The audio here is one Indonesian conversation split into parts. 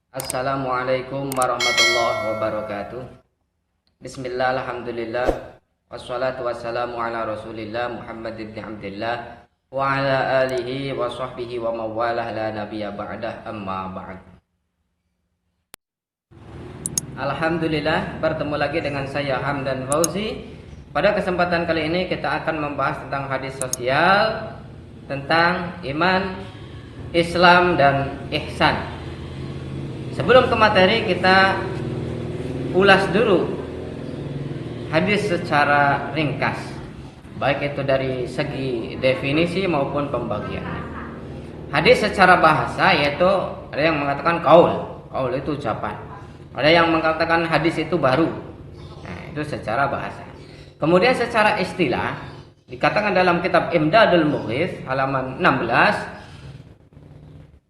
Assalamualaikum warahmatullahi wabarakatuh. Bismillah, alhamdulillah, wassalatu wassalamu ala rasulillah Muhammad ibn Abdillah wa ala alihi wa sahbihi wa mawalah la nabiyya ba'dah, amma ba'd. Alhamdulillah, bertemu lagi dengan saya Hamdan Fauzi. Pada kesempatan kali ini kita akan membahas tentang hadis sosial, tentang iman, Islam dan ihsan. Sebelum ke materi, kita ulas dulu hadis secara ringkas, baik itu dari segi definisi maupun pembagiannya. Hadis secara bahasa yaitu ada yang mengatakan qaul itu ucapan. Ada yang mengatakan hadis itu baru. Nah, itu secara bahasa. Kemudian secara istilah dikatakan dalam kitab Imdadul Mughith halaman 16,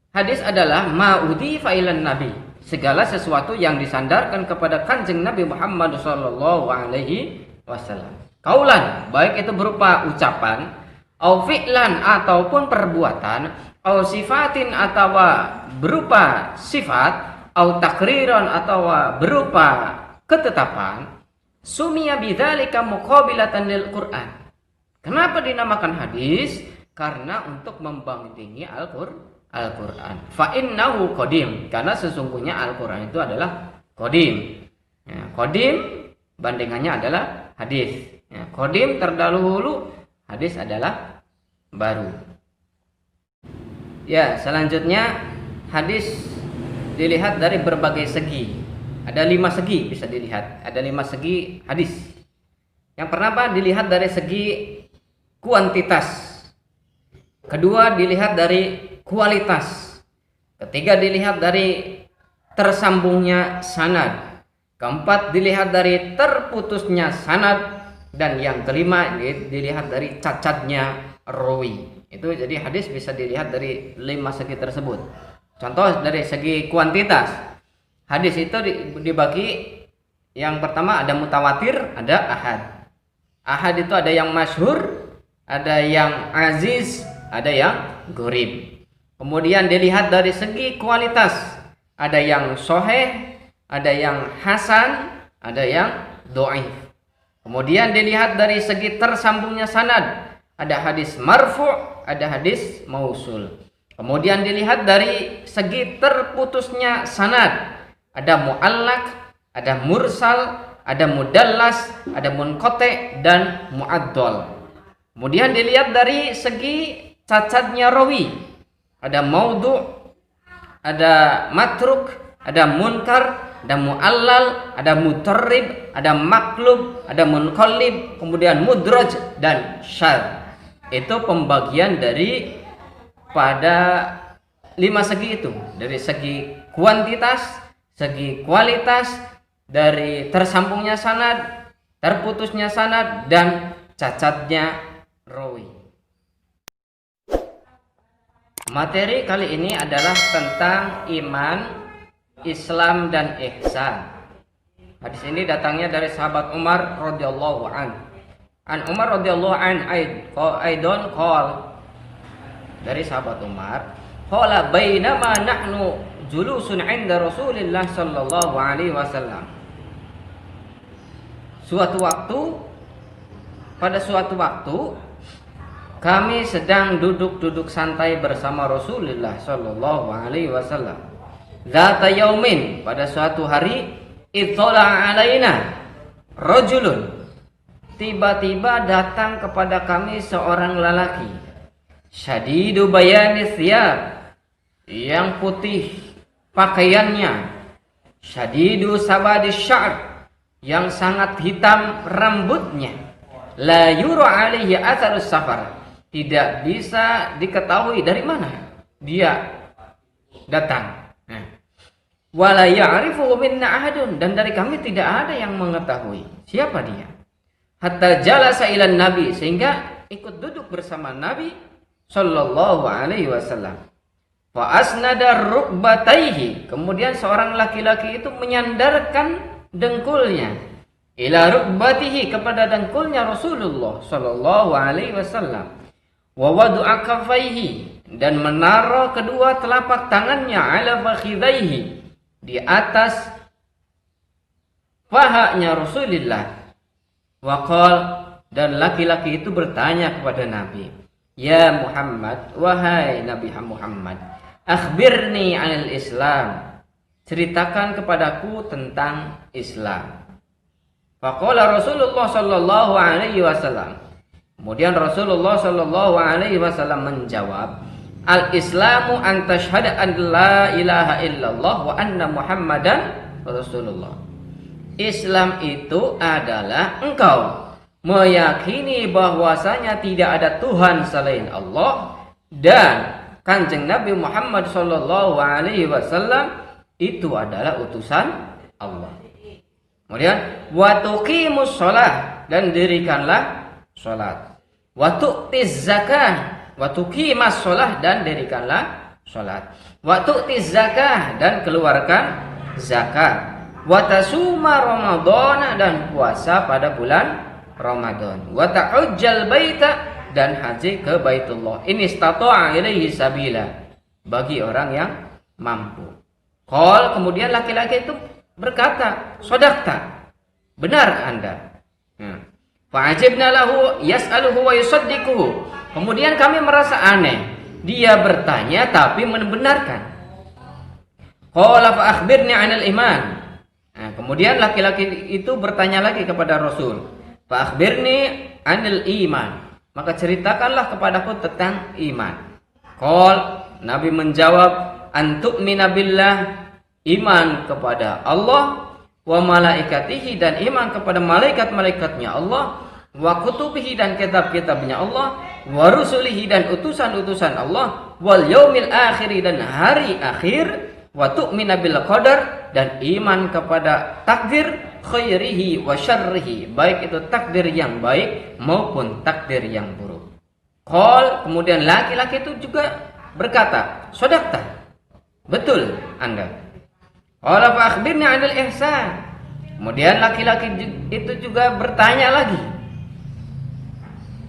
hadis adalah ma'udhifa ilan nabi, segala sesuatu yang disandarkan kepada kanjeng Nabi Muhammad sallallahu alaihi wasallam. Kaulan, baik itu berupa ucapan, au fi'lan ataupun perbuatan, au sifatin atau berupa sifat, au takriran atau berupa ketetapan, sumiya bidzalika muqabilatan lil Qur'an. Kenapa dinamakan hadis? Karena untuk membandingi Al-Quran. Fa innahu qadim, karena sesungguhnya Al-Quran itu adalah qadim. Ya, qadim bandingannya adalah hadis. Ya, qadim terdahulu, hadis adalah baru. Ya, selanjutnya hadis dilihat dari berbagai segi. Ada 5 segi bisa dilihat. Ada 5 segi hadis. Yang pertama dilihat dari segi kuantitas. Kedua dilihat dari kualitas. Ketiga dilihat dari tersambungnya sanad. Keempat dilihat dari terputusnya sanad. Dan yang kelima dilihat dari cacatnya rawi. Itu jadi hadis bisa dilihat dari 5 segi tersebut. Contoh dari segi kuantitas, hadis itu dibagi, yang pertama ada mutawatir, ada ahad. Ahad itu ada yang masyhur, ada yang aziz, ada yang gharib. Kemudian dilihat dari segi kualitas, ada yang sahih, ada yang hasan, ada yang dhaif. Kemudian dilihat dari segi tersambungnya sanad, ada hadis marfu', ada hadis mausul. Kemudian dilihat dari segi terputusnya sanad, ada mu'allaq, ada mursal, ada mudallas, ada munqati' dan mu'addal. Kemudian dilihat dari segi cacatnya rawi, ada maudhu', ada matruk, ada munkar, ada mu'allal, ada mutarrib, ada maklub, ada munqallib, kemudian mudraj dan syadz. Itu pembagian dari pada 5 segi itu, dari segi kuantitas, segi kualitas, dari tersambungnya sanad, terputusnya sanad, dan cacatnya rawi. Materi kali ini adalah tentang iman, Islam dan ihsan. Hadis ini datangnya dari sahabat Umar radhiyallahu an. An Umar radhiyallahu an aidon qol, dari sahabat Umar, qala bainama nahnu julusun 'inda Rasulillah sallallahu alaihi wasallam. Pada suatu waktu kami sedang duduk-duduk santai bersama Rasulullah sallallahu alaihi wasallam. Zata yaumin, pada suatu hari, ittala alaina rajulun, tiba-tiba datang kepada kami seorang lelaki, syadidu bayani thiyab, yang putih pakaiannya, syadidu sabadi sya'r, yang sangat hitam rambutnya, la yura alaihi atharus safar, tidak bisa diketahui dari mana dia datang. Wala ya'rifu minna ahadun, dan dari kami tidak ada yang mengetahui siapa dia. Hatta jalasa ilan nabi, sehingga ikut duduk bersama Nabi sallallahu alaihi wasallam. Fa asnada rukbataihi, kemudian seorang laki-laki itu menyandarkan dengkulnya, ila rukbatihi, kepada dengkulnya Rasulullah sallallahu alaihi wasallam. Wa wadu'a kaffaihi, dan menaruh kedua telapak tangannya ala fakhidaihi, di atas pahanya Rasulullah. Waqal, dan laki-laki itu bertanya kepada Nabi, "Ya Muhammad, wahai Nabi Muhammad, akhbirni 'anil Islam." Ceritakan kepadaku tentang Islam. Faqala Rasulullah sallallahu alaihi wasallam. Kemudian Rasulullah sallallahu alaihi wasallam menjawab, "Al-Islamu an tashhada an la ilaha illallah wa anna Muhammadan Rasulullah." Islam itu adalah engkau meyakini bahwasanya tidak ada Tuhan selain Allah dan Kanjeng Nabi Muhammad sallallahu alaihi wasallam itu adalah utusan Allah. Kemudian wa tuqimus shalah, dan dirikanlah salat. Wa tu'tiz zakah, wa tuqimas shalah, dan dirikanlah salat. Wa tu'tiz zakah, dan keluarkan zakat. Wa tasuma ramadhana, dan puasa pada bulan Ramadan. Wa ta'ujjal baita, dan haji ke Baitullah. Ini istata'a ilaihi sabila, bagi orang yang mampu. Qal, kemudian laki-laki itu berkata, "Shadaqta, benar Anda." Fa'ajibna lahu yas'aluhu wa yusaddiquhu. Kemudian kami merasa aneh, dia bertanya tapi membenarkan. Qala fa akhbirni 'anil iman. Kemudian laki-laki itu bertanya lagi kepada Rasul, "Fa akhbirni 'anil iman." Maka ceritakanlah kepadaku tentang iman. Qal, Nabi menjawab, "Antu'mina billah," iman kepada Allah, wa malaikatihi, dan iman kepada malaikat-malaikatnya Allah, wa kutubihi, dan kitab-kitabnya Allah, wa rusulihi, dan utusan-utusan Allah, wal yaumil akhir, dan hari akhir, wa tu'mina bil qadar, dan iman kepada takdir, khairihi wa syarrihi, baik itu takdir yang baik maupun takdir yang buruk. Qal, kemudian laki-laki itu juga berkata, "Shadaqta, betul Anda." Qala fa akhbirni 'anil ihsan. Kemudian laki-laki itu juga bertanya lagi,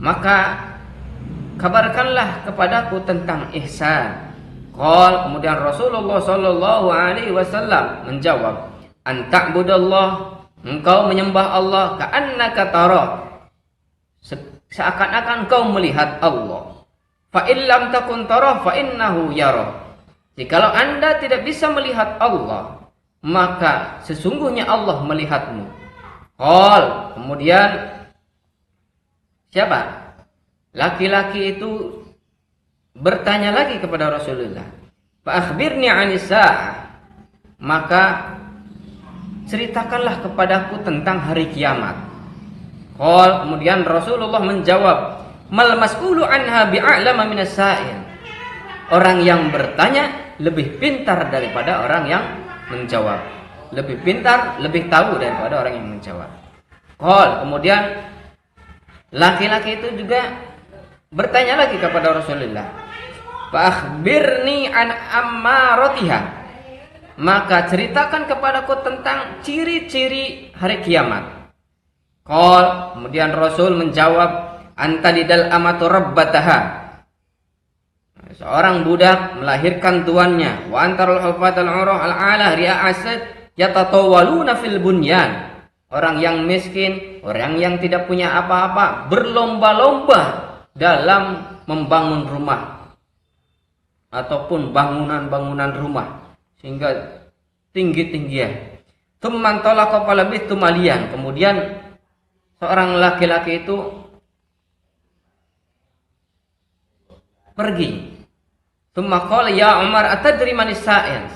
"Maka kabarkanlah kepadaku tentang ihsan." Qal, kemudian Rasulullah sallallahu alaihi wasallam menjawab, "An ta'budallah," engkau menyembah Allah, "ka'annaka tarah," seakan-akan engkau melihat Allah. "Fa in lam takun tarah fa innahu yarah." Jikalau Anda tidak bisa melihat Allah, maka sesungguhnya Allah melihatmu. Qal, kemudian siapa? Laki-laki itu bertanya lagi kepada Rasulullah, "Fa akhbirni 'anis sa'ah." Maka ceritakanlah kepadaku tentang hari kiamat. Qal, kemudian Rasulullah menjawab, "Mal mas'ulu anha bi'a'lama minas sa'il." Orang yang bertanya lebih pintar daripada orang yang menjawab. Lebih pintar, lebih tahu daripada orang yang menjawab. Qal, kemudian laki-laki itu juga bertanya lagi kepada Rasulullah, "Fa akhbirni an ammaratiha." Maka ceritakan kepadaku tentang ciri-ciri hari kiamat. Qal, kemudian Rasul menjawab, "Anta lidal amatu rabbataha." Seorang budak melahirkan tuannya. Wa antarul hufatal urah al-ala ri'asat yatatawaluna fil bunyan. Orang yang miskin, orang yang tidak punya apa-apa, berlomba-lomba dalam membangun rumah ataupun bangunan-bangunan rumah sehingga tinggi-tinggian. Tsumman talaqa falabithtu maliyan. Kemudian seorang laki-laki itu pergi. Tsumma qala, "Ya Umar, atadri manis sa'il?"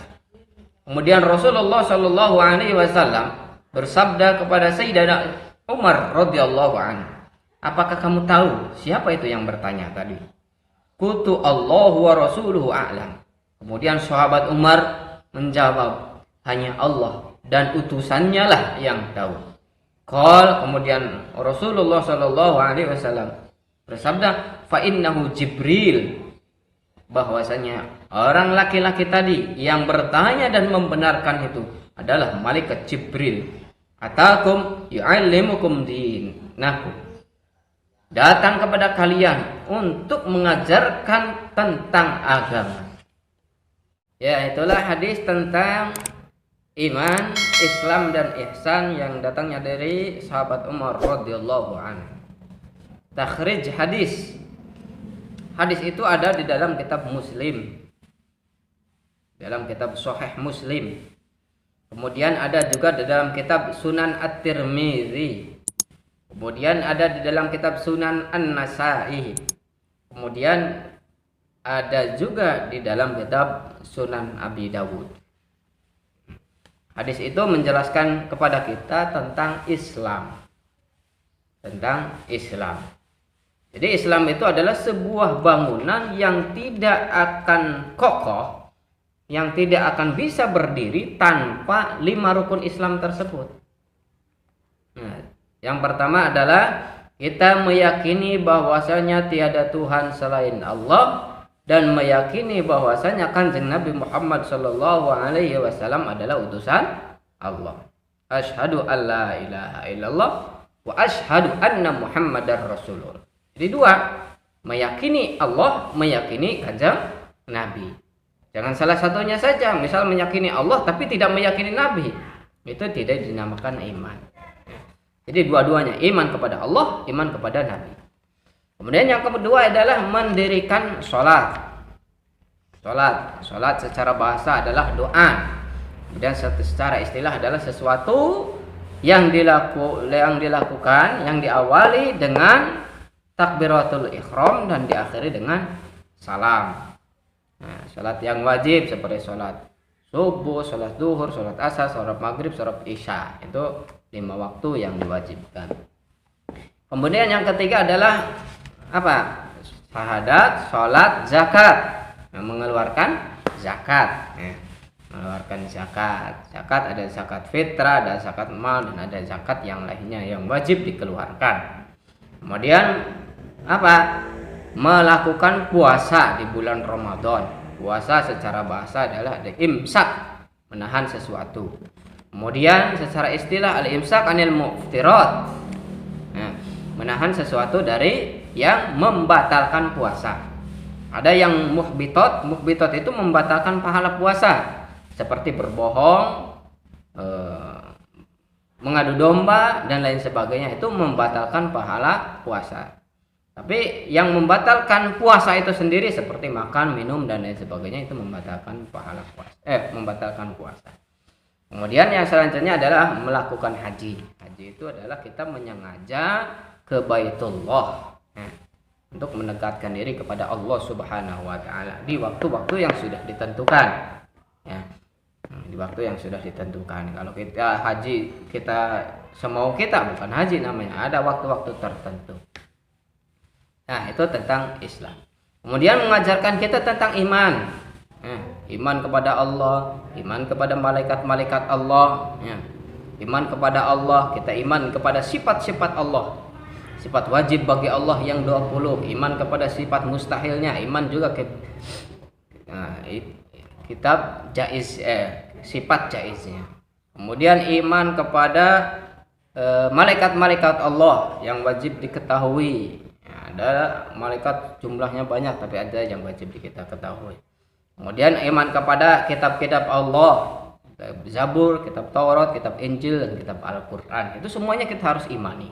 Kemudian Rasulullah sallallahu alaihi wasallam bersabda kepada Sayyidina Umar radhiyallahu anhu, "Apakah kamu tahu siapa itu yang bertanya tadi?" "Qultu Allahu wa rasuluhu a'lam." Kemudian sahabat Umar menjawab, "Hanya Allah dan utusannya lah yang tahu." Qal, kemudian Rasulullah sallallahu alaihi wasallam bersabda, "Fa innahu Jibril." Bahwasanya orang laki-laki tadi yang bertanya dan membenarkan itu adalah malaikat Jibril. "Atakum yu'allimukum dinakum." Datang kepada kalian untuk mengajarkan tentang agama. Ya, itulah hadis tentang iman, Islam dan ihsan yang datangnya dari sahabat Umar radhiyallahu anhu. Takhrij hadis. Hadis itu ada di dalam kitab Muslim. Dalam kitab Sahih Muslim. Kemudian ada juga di dalam kitab Sunan At-Tirmidzi. Kemudian ada di dalam kitab Sunan An-Nasa'i. Kemudian ada juga di dalam kitab Sunan Abi Dawud. Hadis itu menjelaskan kepada kita tentang Islam. Tentang Islam. Jadi Islam itu adalah sebuah bangunan yang tidak akan kokoh, yang tidak akan bisa berdiri tanpa 5 rukun Islam tersebut. Nah, yang pertama adalah kita meyakini bahwasanya tiada Tuhan selain Allah dan meyakini bahwasanya Kanjeng Nabi Muhammad sallallahu alaihi wasallam adalah utusan Allah. Asyhadu an la ilaha illallah wa asyhadu anna Muhammadar Rasulullah. Jadi 2, meyakini Allah, meyakini Kanjeng Nabi. Jangan salah satunya saja, misal meyakini Allah tapi tidak meyakini Nabi, itu tidak dinamakan iman. Jadi dua-duanya, iman kepada Allah, iman kepada Nabi. Kemudian yang kedua adalah mendirikan sholat. Sholat secara bahasa adalah doa. Kemudian secara istilah adalah sesuatu yang dilakukan, yang diawali dengan takbiratul ihram dan diakhiri dengan salam. Nah, salat yang wajib seperti salat subuh, salat zuhur, salat asar, salat maghrib, salat isya, itu 5 waktu yang diwajibkan. Kemudian yang ketiga adalah apa? Syahadat, salat, zakat. Nah, mengeluarkan zakat. Mengeluarkan zakat. Zakat ada zakat fitrah, ada zakat mal, dan ada zakat yang lainnya yang wajib dikeluarkan. Kemudian apa? Melakukan puasa di bulan Ramadan. Puasa secara bahasa adalah imsak, menahan sesuatu. Kemudian secara istilah al-imsak anil muftirat. Nah, menahan sesuatu dari yang membatalkan puasa. Ada yang muhbitat itu membatalkan pahala puasa, seperti berbohong, mengadu domba dan lain sebagainya, itu membatalkan pahala puasa. Tapi yang membatalkan puasa itu sendiri seperti makan, minum dan lain sebagainya, itu membatalkan pahala puasa. Membatalkan puasa. Kemudian yang selanjutnya adalah melakukan haji. Haji itu adalah kita menyengaja ke Baitullah untuk mendekatkan diri kepada Allah Subhanahu wa taala di waktu-waktu yang sudah ditentukan. Ya. Di waktu yang sudah ditentukan. Kalau kita haji kita semau kita, bukan haji namanya, ada waktu-waktu tertentu. Nah, itu tentang Islam. Kemudian mengajarkan kita tentang iman. Iman kepada Allah, iman kepada malaikat-malaikat Allah, iman kepada Allah, kita iman kepada sifat-sifat Allah. Sifat wajib bagi Allah yang 20, iman kepada sifat mustahilnya, iman juga kitab jaiz, sifat jaiznya. Kemudian iman kepada malaikat-malaikat Allah yang wajib diketahui. Ada malaikat jumlahnya banyak, tapi ada yang wajib kita ketahui. Kemudian iman kepada kitab-kitab Allah, kitab Zabur, kitab Taurat, kitab Injil, dan kitab Al-Quran. Itu semuanya kita harus imani.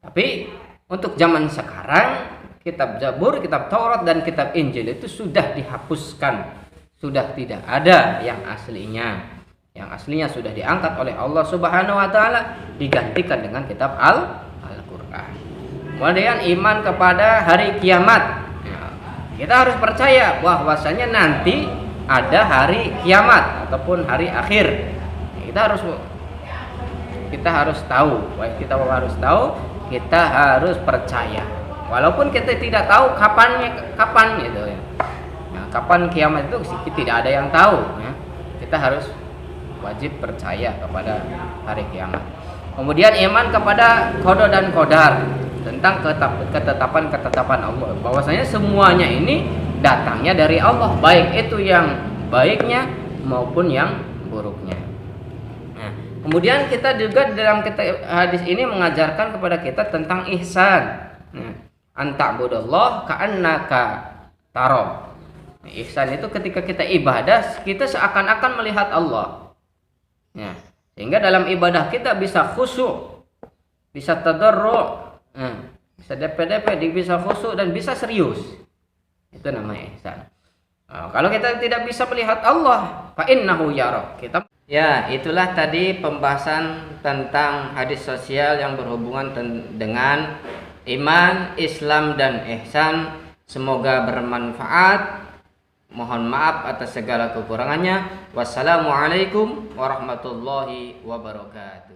Tapi untuk zaman sekarang, kitab Zabur, kitab Taurat, dan kitab Injil itu sudah dihapuskan. Sudah tidak ada yang aslinya. Yang aslinya sudah diangkat oleh Allah Subhanahu wa taala, digantikan dengan kitab Al-Quran. Kemudian iman kepada hari kiamat. Kita harus percaya bahwasanya nanti ada hari kiamat ataupun hari akhir. Kita harus tahu, kita harus percaya. Walaupun kita tidak tahu kapan gitu ya. Nah, kapan kiamat itu tidak ada yang tahu ya. Kita harus wajib percaya kepada hari kiamat. Kemudian iman kepada qada dan qadar, tentang ketetapan Allah, bahwasanya semuanya ini datangnya dari Allah, baik itu yang baiknya maupun yang buruknya. Nah, kemudian kita juga dalam hadis ini mengajarkan kepada kita tentang ihsan. Anta'budallah ka'annaka tara. Ihsan itu ketika kita ibadah, kita seakan-akan melihat Allah. Ya. Sehingga dalam ibadah kita bisa khusyuk, bisa tadarru', bisa DP-DP, bisa khusyuk dan bisa serius. Itu namanya ihsan. Kalau kita tidak bisa melihat Allah, fa innahu yara. Ya, itulah tadi pembahasan tentang hadis sosial yang berhubungan dengan iman, Islam dan ihsan. Semoga bermanfaat. Mohon maaf atas segala kekurangannya. Wassalamualaikum warahmatullahi wabarakatuh.